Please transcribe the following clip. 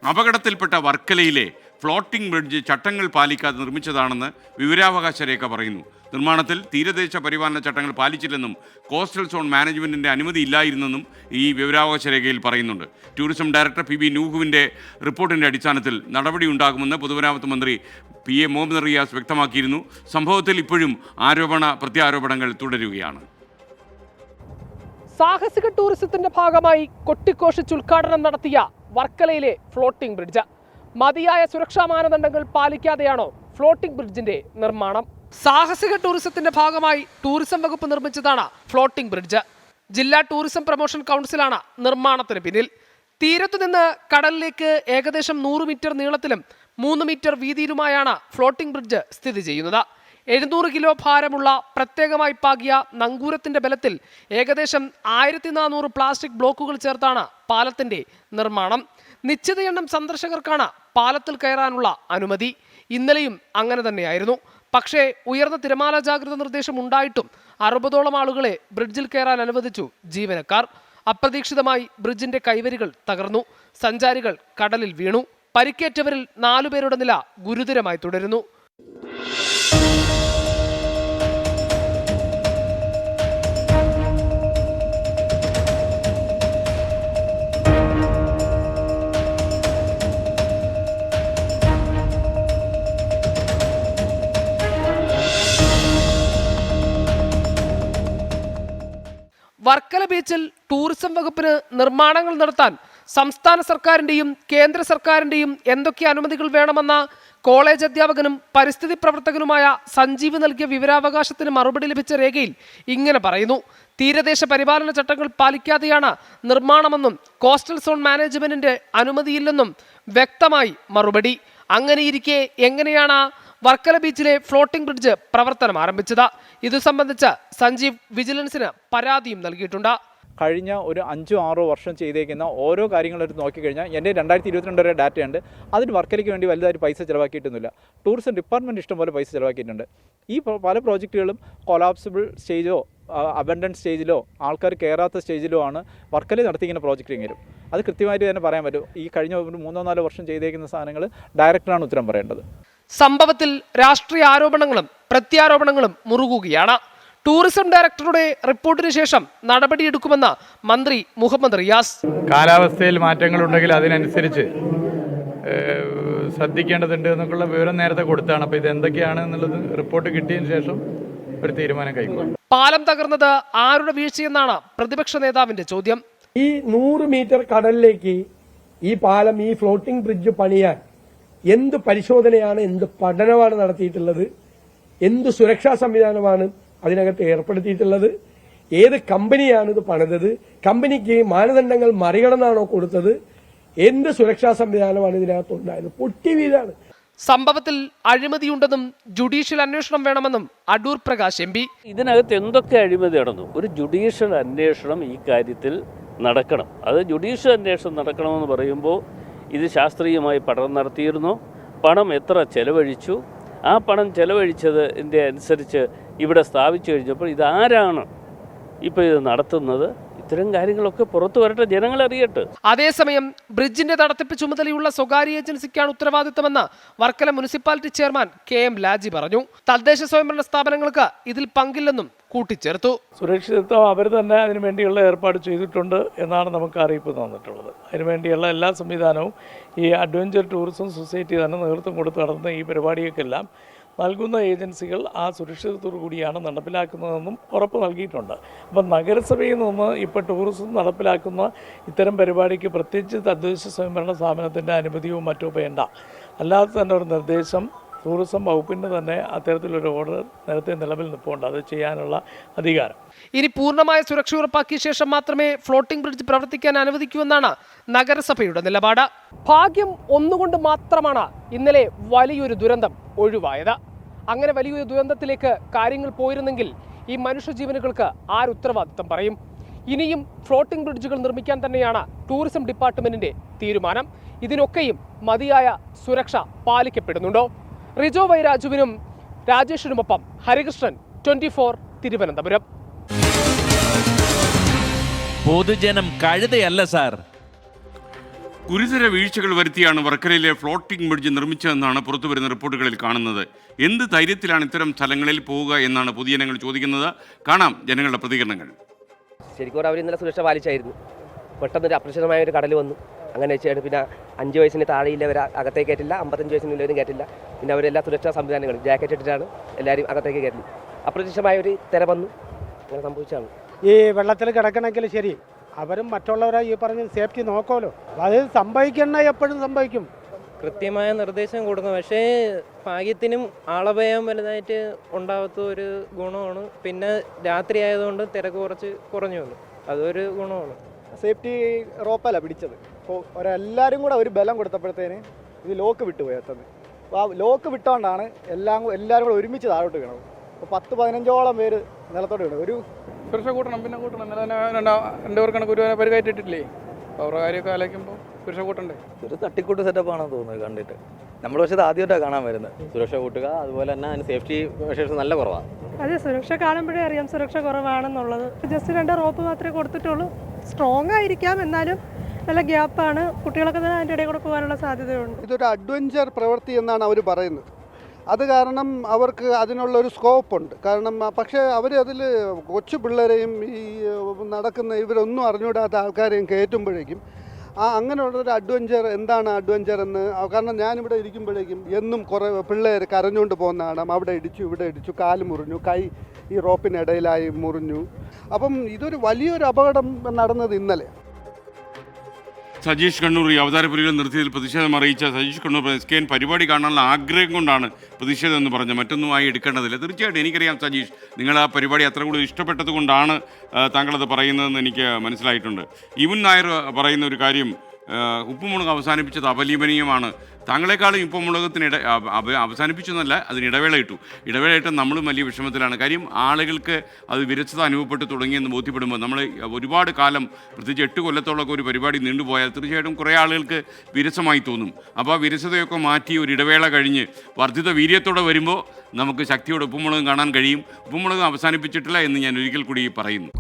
അപകടത്തിൽപ്പെട്ട വർക്കലയിലെ floating bridge ചട്ടങ്ങൾ പാലിക്കാതെ നിർമ്മിച്ചതാണെന്ന് വിവരാവകാശ രേഖ പറയുന്നു. നിർമ്മാണത്തിൽ തീരദേശ പരിപാലന ചട്ടങ്ങൾ പാലിച്ചില്ലെന്നും കോസ്റ്റൽ സോൺ മാനേജ്മെൻറ്റിൻ്റെ അനുമതിയില്ലായിരുന്നെന്നും ഈ വിവരാവകാശ രേഖയിൽ പറയുന്നുണ്ട്. ടൂറിസം ഡയറക്ടർ PB നൂഹുവിൻ്റെ റിപ്പോർട്ടിൻ്റെ അടിസ്ഥാനത്തിൽ നടപടിയുണ്ടാകുമെന്ന് പൊതുമരാമത്ത് മന്ത്രി PA മുഹമ്മദ് റിയാസ് വ്യക്തമാക്കിയിരുന്നു. സംഭവത്തിൽ ഇപ്പോഴും പ്രത്യാരോപണങ്ങൾ തുടരുകയാണ്. സാഹസിക ടൂറിസത്തിന്റെ ഭാഗമായി കൊട്ടിഘോഷിച്ച് ഉദ്ഘാടനം നടത്തിയ വർക്കലയിലെ ഫ്ലോട്ടിംഗ് ബ്രിഡ്ജ് മതിയായ സുരക്ഷാ മാനദണ്ഡങ്ങൾ പാലിക്കാതെയാണോ ഫ്ലോട്ടിംഗ് ബ്രിഡ്ജിന്റെ നിർമ്മാണം? സാഹസിക ടൂറിസത്തിന്റെ ഭാഗമായി ടൂറിസം വകുപ്പ് നിർമ്മിച്ചതാണ് ഫ്ലോട്ടിംഗ് ബ്രിഡ്ജ്. ജില്ലാ ടൂറിസം പ്രൊമോഷൻ കൗൺസിലാണ് നിർമ്മാണത്തിന് പിന്നിൽ. തീരത്തുനിന്ന് കടലിലേക്ക് ഏകദേശം 100 മീറ്റർ നീളത്തിലും 3 മീറ്റർ വീതിയിലുമായാണ് ഫ്ലോട്ടിംഗ് ബ്രിഡ്ജ് സ്ഥിതി ചെയ്യുന്നത്. 700 കിലോ ഭാരമുള്ള പ്രത്യേകമായി പാകിയ നങ്കൂരത്തിന്റെ ബലത്തിൽ ഏകദേശം 1400 പ്ലാസ്റ്റിക് ബ്ലോക്കുകൾ ചേർത്താണ് പാലത്തിന്റെ നിർമ്മാണം. നിശ്ചിത എണ്ണം സന്ദർശകർക്കാണ് പാലത്തിൽ കയറാനുള്ള അനുമതി. ഇന്നലെയും അങ്ങനെ തന്നെയായിരുന്നു. പക്ഷേ ഉയർന്ന തിരമാല ജാഗ്രത നിർദ്ദേശം ഉണ്ടായിട്ടും 60ഓളം ആളുകളെ ബ്രിഡ്ജിൽ കയറാൻ അനുവദിച്ചു ജീവനക്കാർ. അപ്രതീക്ഷിതമായി ബ്രിഡ്ജിന്റെ കൈവരികൾ തകർന്നു. സഞ്ചാരികൾ കടലിൽ വീണു. പരിക്കേറ്റവരിൽ 4 പേരുടെ നില ഗുരുതരമായി തുടരുന്നു. വർക്കല ബീച്ചിൽ ടൂറിസം വകുപ്പിന് നിർമ്മാണങ്ങൾ നടത്താൻ സംസ്ഥാന സർക്കാരിൻ്റെയും കേന്ദ്ര സർക്കാരിൻ്റെയും എന്തൊക്കെ അനുമതികൾ വേണമെന്ന കോളേജ് അധ്യാപകനും പരിസ്ഥിതി പ്രവർത്തകനുമായ സഞ്ജീവ് നൽകിയ വിവരാവകാശത്തിന് മറുപടി ലഭിച്ച രേഖയിൽ ഇങ്ങനെ പറയുന്നു. തീരദേശ പരിപാലന ചട്ടങ്ങൾ പാലിക്കാതെയാണ് നിർമ്മാണമെന്നും കോസ്റ്റൽ സോൺ മാനേജ്മെന്റിന്റെ അനുമതിയില്ലെന്നും വ്യക്തമായി മറുപടി. അങ്ങനെയിരിക്കെ എങ്ങനെയാണ് വർക്കല ബീച്ചിലെ ഫ്ലോട്ടിംഗ് ബ്രിഡ്ജ് പ്രവർത്തനം ആരംഭിച്ചത്? ഇതു സംബന്ധിച്ച് സഞ്ജീവ് വിജിലൻസിന് പരാതിയും നൽകിയിട്ടുണ്ട്. കഴിഞ്ഞ ഒരു 5-6 വർഷം ചെയ്തേക്കുന്ന ഓരോ കാര്യങ്ങളെടുത്ത് നോക്കിക്കഴിഞ്ഞാൽ എൻ്റെ 2022 വരെ ഡാറ്റയുണ്ട്. അതിന് വർക്കലയ്ക്ക് വേണ്ടി വലുതായിട്ട് പൈസ ചിലവാക്കിയിട്ടൊന്നുമില്ല. ടൂറിസം ഡിപ്പാർട്ട്മെൻറ്റ് ഇഷ്ടംപോലെ പൈസ ചിലവാക്കിയിട്ടുണ്ട്. ഈ പല പ്രോജക്റ്റുകളും കൊളാപ്സിബിൾ സ്റ്റേജോ അബൻഡൻസ് സ്റ്റേജിലോ ആൾക്കാർ കയറാത്ത സ്റ്റേജിലോ ആണ് വർക്കലയിൽ നടത്തിക്കുന്ന പ്രോജക്റ്റിങ്ങരും. അത് കൃത്യമായിട്ട് തന്നെ പറയാൻ പറ്റും. ഈ കഴിഞ്ഞ 3-4 വർഷം ചെയ്തേക്കുന്ന സാധനങ്ങൾ ഡയറക്ടറാണ് ഉത്തരം പറയേണ്ടത്. സംഭവത്തിൽ രാഷ്ട്രീയ ആരോപണങ്ങളും പ്രത്യാരോപണങ്ങളും മുറുകുകയാണ്. ടൂറിസം ഡയറക്ടറുടെ റിപ്പോർട്ടിന് ശേഷം നടപടിയെടുക്കുമെന്ന് മന്ത്രി മുഹമ്മദ് റിയാസ്. കാലാവസ്ഥയിൽ മാറ്റങ്ങളുണ്ടെങ്കിൽ അതിനനുസരിച്ച് ശ്രദ്ധിക്കേണ്ടതുണ്ട് എന്നൊക്കെയുള്ള വിവരം നേരത്തെ കൊടുത്താണ്. അപ്പോൾ ഇത് എന്തൊക്കെയാണ് എന്നുള്ളത് റിപ്പോർട്ട് കിട്ടിയതിന് ശേഷം ഒരു തീരുമാനം കൈക്കൊള്ളും. പാലം തകർന്നത് ആരുടെ വീഴ്ചയെന്നാണ് പ്രതിപക്ഷ നേതാവിന്റെ ചോദ്യം. ഈ 100 മീറ്റർ കടലിലേക്ക് ഈ പാലം, ഈ ഫ്ലോട്ടിംഗ് ബ്രിഡ്ജ് പണിയാൻ എന്ത് പരിശോധനയാണ്, എന്ത് പഠനമാണ് നടത്തിയിട്ടുള്ളത്? എന്ത് സുരക്ഷാ സംവിധാനമാണ് അതിനകത്ത് ഏർപ്പെടുത്തിയിട്ടുള്ളത്? ഏത് കമ്പനിയാണ് ഇത് പണിതത്? കമ്പനിക്ക് മാനദണ്ഡങ്ങൾ മറികടന്നാണോ കൊടുത്തത്? എന്ത് സുരക്ഷാ സംവിധാനമാണ് ഇതിനകത്ത് ഉണ്ടായത്? പൊട്ടി വീഴാണ്. സംഭവത്തിൽ അഴിമതിയുണ്ടെന്നും ജുഡീഷ്യൽ അന്വേഷണം വേണമെന്നും അടൂർ പ്രകാശ് MP. ഇതിനകത്ത് എന്തൊക്കെ അഴിമതി നടന്നു? ഒരു ജുഡീഷ്യൽ അന്വേഷണം ഈ കാര്യത്തിൽ നടക്കണം. അത് ജുഡീഷ്യൽ അന്വേഷണം നടക്കണമെന്ന് പറയുമ്പോൾ ഇത് ശാസ്ത്രീയമായി പഠനം നടത്തിയിരുന്നു. പണം എത്ര ചെലവഴിച്ചു, ആ പണം ചെലവഴിച്ചതിൻ്റെ അനുസരിച്ച് ഇവിടെ സ്ഥാപിച്ചു കഴിഞ്ഞപ്പോൾ ഇതാരാണ് ഇപ്പോൾ ഇത് നടത്തുന്നത്? ഇത്തരം കാര്യങ്ങളൊക്കെ പുറത്തു വരട്ടെ, ജനങ്ങളറിയട്ടെ. അതേസമയം ബ്രിഡ്ജിന്റെ നടത്തിപ്പ് ചുമതലയുള്ള സ്വകാര്യ ഏജൻസിക്കാണ് ഉത്തരവാദിത്തമെന്ന് Varkala municipality chairman KM Laji പറഞ്ഞു. തദ്ദേശ സ്വയംഭരണ സ്ഥാപനങ്ങൾക്ക് ഇതിൽ പങ്കില്ലെന്നും കൂട്ടിച്ചേർത്തു. സുരക്ഷിതത്വം അവർ തന്നെ അതിനുവേണ്ടിയുള്ള ഏർപ്പാട് ചെയ്തിട്ടുണ്ട് എന്നാണ് നമുക്ക് അറിയിപ്പ് തന്നിട്ടുള്ളത്. അതിനുവേണ്ടിയുള്ള എല്ലാ സംവിധാനവും ഈ അഡ്വഞ്ചർ ടൂറിസം സൊസൈറ്റി തന്നെ നേതൃത്വം കൊടുത്ത് നടത്തുന്ന ഈ പരിപാടികൾക്കെല്ലാം നൽകുന്ന ഏജൻസികൾ ആ സുരക്ഷിതത്തോടു കൂടിയാണ് നടപ്പിലാക്കുന്നതെന്നും ഉറപ്പ് നൽകിയിട്ടുണ്ട്. അപ്പം നഗരസഭയിൽ നിന്ന് ഇപ്പോൾ ടൂറിസം നടപ്പിലാക്കുന്ന ഇത്തരം പരിപാടിക്ക് പ്രത്യേകിച്ച് തദ്ദേശ സ്വയംഭരണ സ്ഥാപനത്തിൻ്റെ അനുമതിയോ മറ്റോ വേണ്ട. അല്ലാതെ തന്നെ ഒരു നിർദ്ദേശം ടൂറിസം വകുപ്പിൻ്റെ തന്നെ അത്തരത്തിലൊരു ഓർഡർ നേരത്തെ നിലവിൽ നിൽപ്പുണ്ട്. അത് ചെയ്യാനുള്ള അധികാരം. ഇനി പൂർണ്ണമായ സുരക്ഷ ഉറപ്പാക്കിയ ശേഷം മാത്രമേ ഫ്ലോട്ടിംഗ് ബ്രിഡ്ജ് പ്രവർത്തിക്കാൻ അനുവദിക്കൂവെന്നാണ് നഗരസഭയുടെ നിലപാട്. ഭാഗ്യം ഒന്നുകൊണ്ട് മാത്രമാണ് ഇന്നലെ വലിയൊരു ദുരന്തം ഒഴിവായത്. അങ്ങനെ വലിയൊരു ദുരന്തത്തിലേക്ക് കാര്യങ്ങൾ പോയിരുന്നെങ്കിൽ ഈ മനുഷ്യജീവനുകൾക്ക് ആരുത്തരവാദിത്തം പറയും? ഇനിയും ഫ്ലോട്ടിംഗ് ബ്രിഡ്ജുകൾ നിർമ്മിക്കാൻ തന്നെയാണ് ടൂറിസം ഡിപ്പാർട്ട്മെന്റിന്റെ തീരുമാനം. ഇതിനൊക്കെയും മതിയായ സുരക്ഷ പാലിക്കപ്പെടുന്നുണ്ടോ? റിജോ വൈ രാജുവിനും രാജേഷിനുമൊപ്പം ഹരികൃഷ്ണൻ, 24 തിരുവനന്തപുരം. പൊതുജനം കഴുതയല്ല സാർ. ഗുരുതര വീഴ്ചകൾ വരുത്തിയാണ് വർക്കലയിലെ ഫ്ലോട്ടിംഗ് ബ്രിഡ്ജ് നിർമ്മിച്ചതെന്നാണ് പുറത്തുവരുന്ന റിപ്പോർട്ടുകളിൽ കാണുന്നത്. എന്ത് ധൈര്യത്തിലാണ് ഇത്തരം സ്ഥലങ്ങളിൽ പോവുക എന്നാണ് പൊതുജനങ്ങൾ ചോദിക്കുന്നത്. കാണാം ജനങ്ങളുടെ പ്രതികരണങ്ങൾ. ശരിക്കും അവർ ഇന്നലെ സുരക്ഷ പാലിച്ചായിരുന്നു. പെട്ടെന്നൊരു അപ്രതീക്ഷിതമായ ഒരു കടൽ വന്നു. അങ്ങനെ വെച്ചാണ് പിന്നെ 5 വയസ്സിന് താഴെയില്ലവർ അകത്തേക്ക് കയറ്റില്ല, 55 വയസ്സിനുള്ളവരും കയറ്റില്ല. പിന്നെ അവരെല്ലാ സുരക്ഷാ സംവിധാനങ്ങളും ജാക്കറ്റ് ഇട്ടിട്ടാണ് എല്ലാവരും അകത്തേക്ക് കയറ്റുന്നത്. അപ്രതീക്ഷിതമായ ഒരു തിര വന്നു, അങ്ങനെ സംഭവിച്ചാണ്. ഈ വെള്ളത്തിൽ കിടക്കണമെങ്കിൽ ശരി, അവരും മറ്റുള്ളവരെ ഈ പറഞ്ഞ സേഫ്റ്റി നോക്കുമല്ലോ. അത് സംഭവിക്കണ എപ്പോഴും സംഭവിക്കും. കൃത്യമായ നിർദ്ദേശം കൊടുക്കും. പക്ഷേ ഭാഗ്യത്തിനും ആളഭയം വലുതായിട്ട് ഉണ്ടാവാത്ത ഒരു ഗുണമാണ്. പിന്നെ രാത്രി ആയതുകൊണ്ട് തിരക്ക് കുറച്ച് കുറഞ്ഞു വന്നു, അതൊരു ഗുണമാണ്. സേഫ്റ്റി റോപ്പല്ല പിടിച്ചത്. അപ്പോൾ എല്ലാവരും കൂടെ ഒരു ബലം കൊടുത്തപ്പോഴത്തേന് ഇത് ലോക്ക് വിട്ടുപോയി എത്തുന്നത്. അപ്പോൾ ആ ലോക്ക് വിട്ടുകൊണ്ടാണ് എല്ലാവരും കൂടെ ഒരുമിച്ച് താഴോട്ട് വീണത്. അപ്പോൾ 10-15ഓളം പേര് നിലത്തോട്ട് വീണത്. ഒരു സുരക്ഷ കൂട്ടണം, പിന്നെ കൂട്ടണം. ഇന്നലെ തന്നെ രണ്ട് പേർ കണക്ക് ഒരു പരിക്കായിട്ടിട്ടില്ലേ? അപ്പോൾ അവരുടെ കാര്യമൊക്കെ ആലോചിക്കുമ്പോൾ സുരക്ഷ കൂട്ടണ്ടേ? ഒരു തട്ടിക്കൂട്ട് സെറ്റപ്പാണെന്ന് തോന്നുന്നത് കണ്ടിട്ട്. നമ്മൾ പക്ഷേ ഇത് ആദ്യമായിട്ടാണ് കാണാൻ വരുന്നത്. സുരക്ഷ കൂട്ടുക, അതുപോലെ തന്നെ അതിന് സേഫ്റ്റി മെഷേഴ്സ് നല്ല കുറവാണ്. അതെ, സുരക്ഷ കാണുമ്പോഴേ അറിയാം സുരക്ഷ കുറവാണെന്നുള്ളത്. ജസ്റ്റ് 2 റോപ്പ് മാത്രമേ കൊടുത്തിട്ടുള്ളൂ. സ്ട്രോങ് ആയിരിക്കാം, എന്നാലും നല്ല ഗ്യാപ്പാണ്. കുട്ടികളൊക്കെ തന്നെ അതിൻ്റെ ഇടയിൽ കൂടെ പോകാനുള്ള സാധ്യതയുണ്ട്. ഇതൊരു അഡ്വഞ്ചർ പ്രവൃത്തി എന്നാണ് അവർ പറയുന്നത്. അത് കാരണം അവർക്ക് അതിനുള്ളൊരു സ്കോപ്പുണ്ട്. കാരണം പക്ഷേ അവർ അതിൽ കൊച്ചു പിള്ളേരെയും ഈ നടക്കുന്ന ഇവരൊന്നും അറിഞ്ഞുകൂടാത്ത ആൾക്കാരെയും കയറ്റുമ്പോഴേക്കും അങ്ങനെയുള്ളൊരു അഡ്വഞ്ചർ എന്താണ് അഡ്വഞ്ചർ എന്ന്. കാരണം ഞാനിവിടെ ഇരിക്കുമ്പോഴേക്കും എന്നും കുറേ പിള്ളേർ കരഞ്ഞുകൊണ്ട് പോകുന്നതാണ്. അവിടെ ഇടിച്ചു, ഇവിടെ ഇടിച്ചു, കാല് മുറിഞ്ഞു, കൈ ഈ റോപ്പിനിടയിലായി മുറിഞ്ഞു. അപ്പം ഇതൊരു വലിയൊരു അപകടം നടന്നത് ഇന്നലെ. സജീഷ് കണ്ണൂർ ഈ അവതാരപുരികൾ നിർത്തിയതിൽ പ്രതിഷേധം അറിയിച്ച സജീഷ് കണ്ണൂർ SKN പരിപാടി കാണാനുള്ള ആഗ്രഹം കൊണ്ടാണ് പ്രതിഷേധം എന്ന് പറഞ്ഞത്, മറ്റൊന്നുമായി എടുക്കേണ്ടതില്ല. തീർച്ചയായിട്ടും എനിക്കറിയാം സജീഷ്, നിങ്ങൾ ആ പരിപാടി അത്ര കൂടി ഇഷ്ടപ്പെട്ടത് കൊണ്ടാണ് താങ്കളത് പറയുന്നതെന്ന് എനിക്ക് മനസ്സിലായിട്ടുണ്ട്. ഈവൻ നായർ പറയുന്ന ഒരു കാര്യം, ഉപ്പുമുളക് അവസാനിപ്പിച്ചത് അപലപനീയമാണ്. താങ്കളെക്കാളും ഉപ്പുമുളകത്തിന് അവസാനിപ്പിച്ചു എന്നല്ല, അതിന് ഇടവേളയിട്ട് നമ്മളും വലിയ വിഷമത്തിലാണ്. കാര്യം ആളുകൾക്ക് അത് വിരസത അനുഭവപ്പെട്ട് തുടങ്ങിയെന്ന് ബോധ്യപ്പെടുമ്പോൾ നമ്മൾ ഒരുപാട് കാലം, പ്രത്യേകിച്ച് 8 കൊല്ലത്തോളമൊക്കെ ഒരു പരിപാടി നീണ്ടുപോയാൽ തീർച്ചയായിട്ടും കുറേ ആളുകൾക്ക് വിരസമായി തോന്നും. അപ്പോൾ ആ വിരസതയൊക്കെ മാറ്റി ഒരു ഇടവേള കഴിഞ്ഞ് വർദ്ധിത വീര്യത്തോടെ വരുമ്പോൾ നമുക്ക് ശക്തിയോടെ ഉപ്പുമുളകും കാണാൻ കഴിയും. ഉപ്പുമുളകും അവസാനിപ്പിച്ചിട്ടില്ല എന്ന് ഞാൻ ഒരിക്കൽ കൂടി പറയുന്നു.